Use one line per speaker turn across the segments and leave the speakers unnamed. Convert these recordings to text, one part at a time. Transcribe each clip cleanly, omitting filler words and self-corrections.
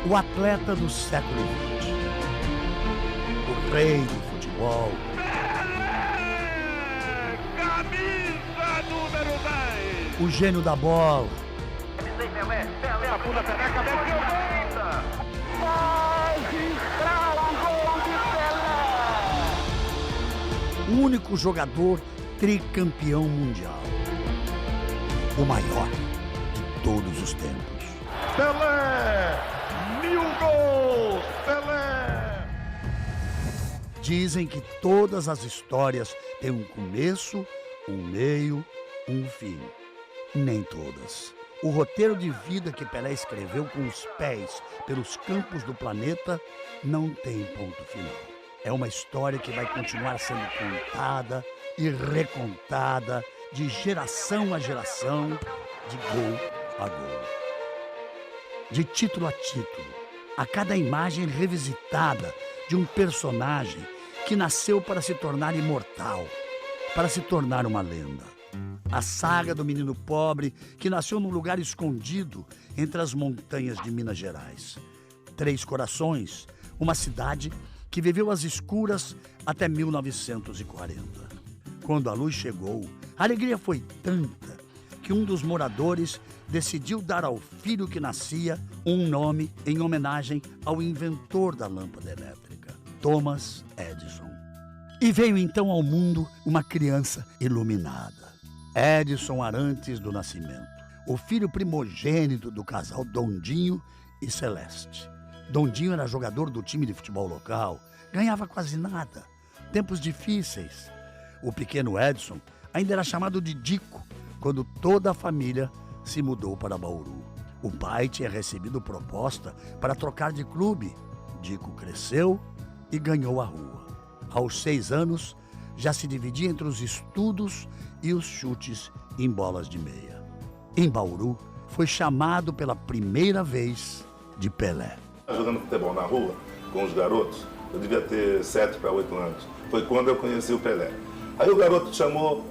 O atleta do século XX. O rei do futebol.
Pelé! Camisa número 10!
O gênio da bola.
Pelé, a pula Pelé, cabeça
Magistral gol de Pelé!
O único jogador tricampeão mundial. O maior de todos os tempos.
Pelé! 1000 gols! Pelé!
Dizem que todas as histórias têm um começo, um meio, um fim. Nem todas. O roteiro de vida que Pelé escreveu com os pés pelos campos do planeta não tem ponto final. É uma história que vai continuar sendo contada e recontada de geração a geração, de gol a gol. De título a título, a cada imagem revisitada de um personagem que nasceu para se tornar imortal, para se tornar uma lenda. A saga do menino pobre que nasceu num lugar escondido entre as montanhas de Minas Gerais. Três Corações, uma cidade que viveu às escuras até 1940. Quando a luz chegou, a alegria foi tanta que um dos moradores decidiu dar ao filho que nascia um nome em homenagem ao inventor da lâmpada elétrica, Thomas Edison. E veio então ao mundo uma criança iluminada. Edson Arantes do Nascimento, o filho primogênito do casal Dondinho e Celeste. Dondinho era jogador do time de futebol local, ganhava quase nada, tempos difíceis. O pequeno Edson ainda era chamado de Dico quando toda a família se mudou para Bauru. O pai tinha recebido proposta para trocar de clube. Dico cresceu e ganhou a rua. Aos 6 anos, já se dividia entre os estudos e os chutes em bolas de meia. Em Bauru, foi chamado pela primeira vez de Pelé.
Jogando futebol na rua com os garotos, eu devia ter 7 para 8 anos. Foi quando eu conheci o Pelé. Aí o garoto chamou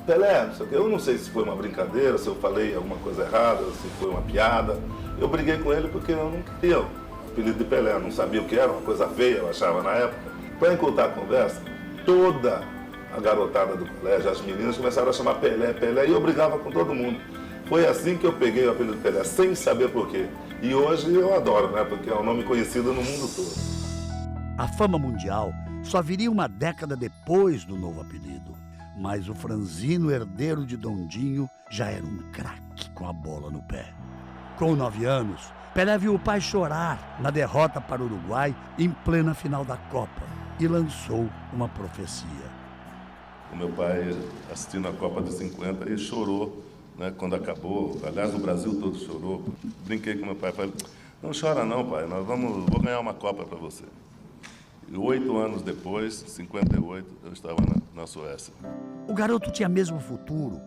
Pelé, não sei o quê. Eu não sei se foi uma brincadeira, se eu falei alguma coisa errada, se foi uma piada. Eu briguei com ele porque eu não queria o apelido de Pelé, eu não sabia o que era, uma coisa feia, eu achava na época. Para encurtar a conversa, toda a garotada do colégio, as meninas começaram a chamar Pelé, Pelé, e eu brigava com todo mundo. Foi assim que eu peguei o apelido de Pelé, sem saber por quê. E hoje eu adoro, né? Porque é um nome conhecido no mundo todo.
A fama mundial só viria uma década depois do novo apelido. Mas o franzino herdeiro de Dondinho já era um craque com a bola no pé. Com 9 anos, Pelé viu o pai chorar na derrota para o Uruguai em plena final da Copa e lançou uma profecia.
O meu pai, assistindo a Copa de 50, ele chorou, né, quando acabou. Aliás, o Brasil todo chorou. Brinquei com meu pai, falei, não chora não, pai, vou ganhar uma Copa para você. E 8 anos depois, 58, eu estava na Suécia.
O garoto tinha mesmo futuro.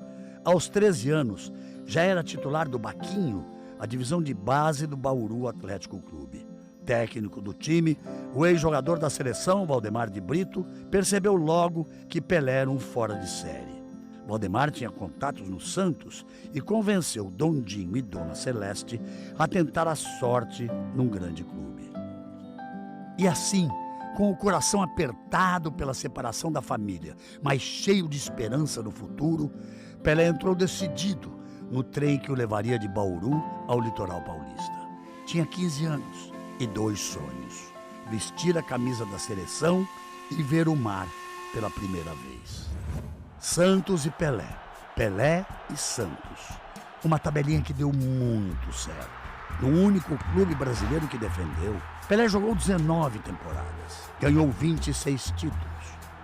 Aos 13 anos, já era titular do Baquinho, a divisão de base do Bauru Atlético Clube. Técnico do time, o ex-jogador da seleção, Valdemar de Brito, percebeu logo que Pelé era um fora de série. Valdemar tinha contatos no Santos e convenceu Dondinho e Dona Celeste a tentar a sorte num grande clube. E assim, com o coração apertado pela separação da família, mas cheio de esperança no futuro, Pelé entrou decidido no trem que o levaria de Bauru ao litoral paulista. Tinha 15 anos e 2 sonhos: vestir a camisa da seleção e ver o mar pela primeira vez. Santos e Pelé, Pelé e Santos. Uma tabelinha que deu muito certo. No único clube brasileiro que defendeu, Pelé jogou 19 temporadas, ganhou 26 títulos.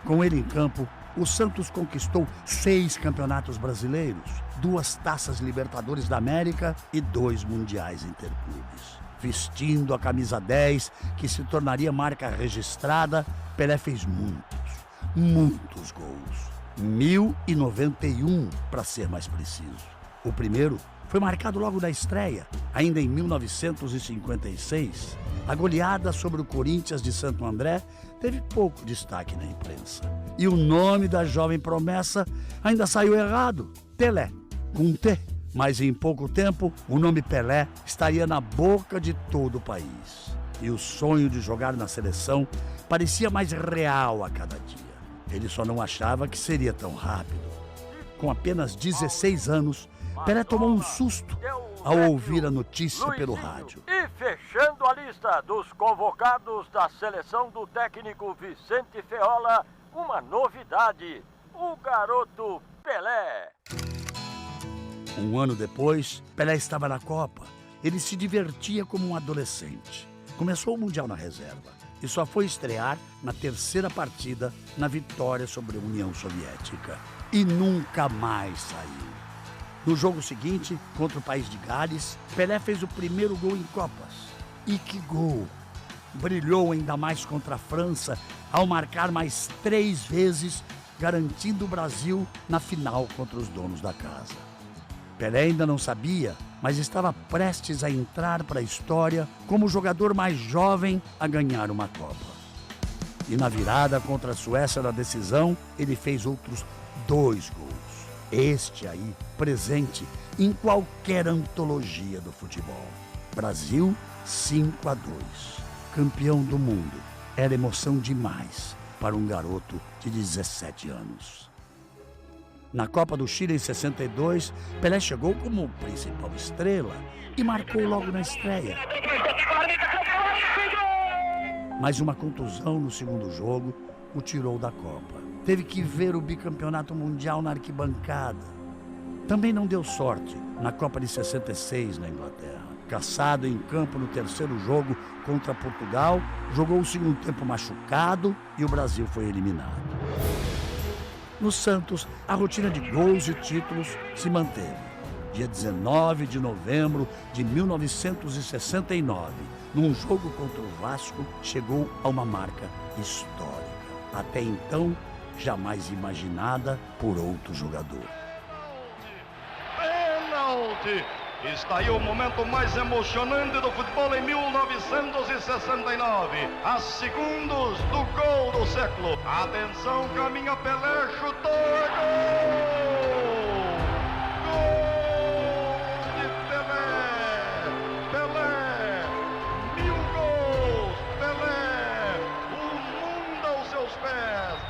Com ele em campo, o Santos conquistou 6 campeonatos brasileiros, 2 taças Libertadores da América e 2 mundiais interclubes. Vestindo a camisa 10, que se tornaria marca registrada, Pelé fez muitos gols. 1091, para ser mais preciso. O primeiro foi marcado logo na estreia, ainda em 1956. A goleada sobre o Corinthians de Santo André teve pouco destaque na imprensa. E o nome da jovem promessa ainda saiu errado: Telé, com T, Mas em pouco tempo, o nome Pelé estaria na boca de todo o país. E o sonho de jogar na seleção parecia mais real a cada dia. Ele só não achava que seria tão rápido. Com apenas 16 anos, Pelé tomou um susto ao ouvir a notícia pelo rádio.
E fechando a lista dos convocados da seleção do técnico Vicente Feola, uma novidade: o garoto Pelé.
Um ano depois, Pelé estava na Copa. Ele se divertia como um adolescente. Começou o Mundial na reserva e só foi estrear na terceira partida na vitória sobre a União Soviética. E nunca mais saiu. No jogo seguinte, contra o país de Gales, Pelé fez o primeiro gol em Copas. E que gol! Brilhou ainda mais contra a França ao marcar mais 3 vezes, garantindo o Brasil na final contra os donos da casa. Pelé ainda não sabia, mas estava prestes a entrar para a história como o jogador mais jovem a ganhar uma Copa. E na virada contra a Suécia na decisão, ele fez outros 2 gols. Este aí, presente em qualquer antologia do futebol. Brasil 5-2. Campeão do mundo. Era emoção demais para um garoto de 17 anos. Na Copa do Chile em 62, Pelé chegou como principal estrela e marcou logo na estreia. Mas uma contusão no segundo jogo o tirou da Copa. Teve que ver o bicampeonato mundial na arquibancada. Também não deu sorte na Copa de 66 na Inglaterra. Caçado em campo no terceiro jogo contra Portugal, jogou o segundo tempo machucado e o Brasil foi eliminado. No Santos, a rotina de gols e títulos se manteve. Dia 19 de novembro de 1969, num jogo contra o Vasco, chegou a uma marca histórica. Até então, jamais imaginada por outro jogador.
Pênalti! Está aí o momento mais emocionante do futebol em 1969. A segundos do gol do século. Atenção, caminha Pelé, chutou, é gol! Gol de Pelé! Pelé! 1000 gols! Pelé! O mundo aos seus pés!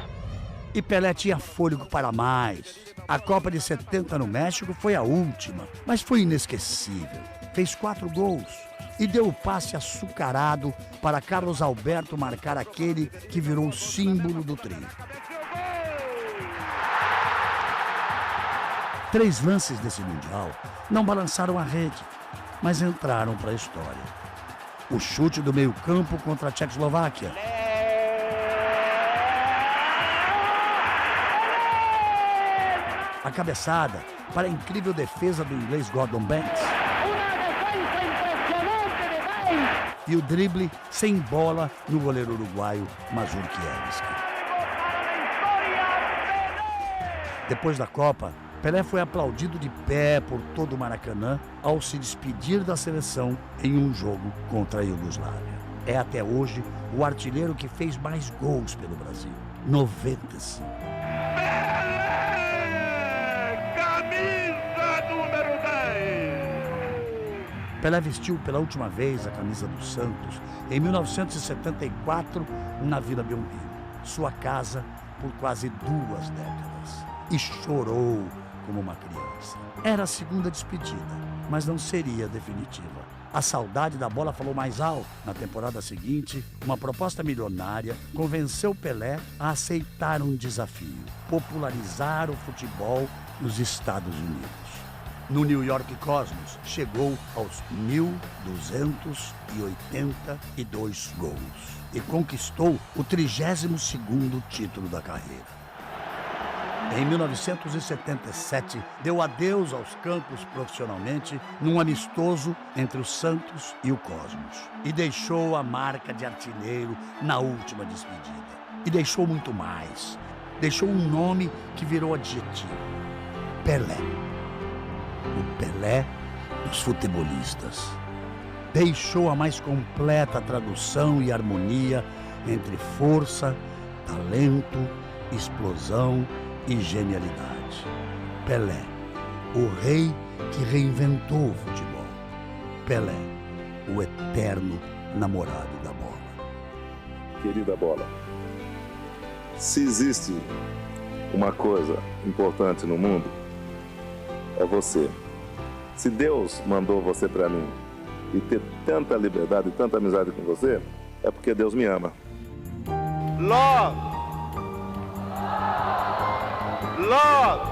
E Pelé tinha fôlego para mais. A Copa de 70 no México foi a última, mas foi inesquecível. Fez 4 gols e deu o passe açucarado para Carlos Alberto marcar aquele que virou o símbolo do tri. 3 lances desse Mundial não balançaram a rede, mas entraram para a história. O chute do meio-campo contra a Tchecoslováquia. A cabeçada para a incrível defesa do inglês Gordon Banks. E o drible sem bola no goleiro uruguaio Mazurkiewicz. Depois da Copa, Pelé foi aplaudido de pé por todo o Maracanã ao se despedir da seleção em um jogo contra a Iugoslávia. É até hoje o artilheiro que fez mais gols pelo Brasil. 95. Pelé vestiu pela última vez a camisa do Santos em 1974 na Vila Belmiro, sua casa por quase 2 décadas. E chorou como uma criança. Era a segunda despedida, mas não seria definitiva. A saudade da bola falou mais alto. Na temporada seguinte, uma proposta milionária convenceu Pelé a aceitar um desafio: popularizar o futebol nos Estados Unidos. No New York Cosmos, chegou aos 1.282 gols e conquistou o 32º título da carreira. Em 1977, deu adeus aos campos profissionalmente num amistoso entre o Santos e o Cosmos e deixou a marca de artilheiro na última despedida. E deixou muito mais. Deixou um nome que virou adjetivo: Pelé. O Pelé dos futebolistas. Deixou a mais completa tradução e harmonia entre força, talento, explosão e genialidade. Pelé, o rei que reinventou o futebol. Pelé, o eterno namorado da bola.
Querida bola, se existe uma coisa importante no mundo, é você. Se Deus mandou você para mim e ter tanta liberdade e tanta amizade com você, é porque Deus me ama.
Love! Love!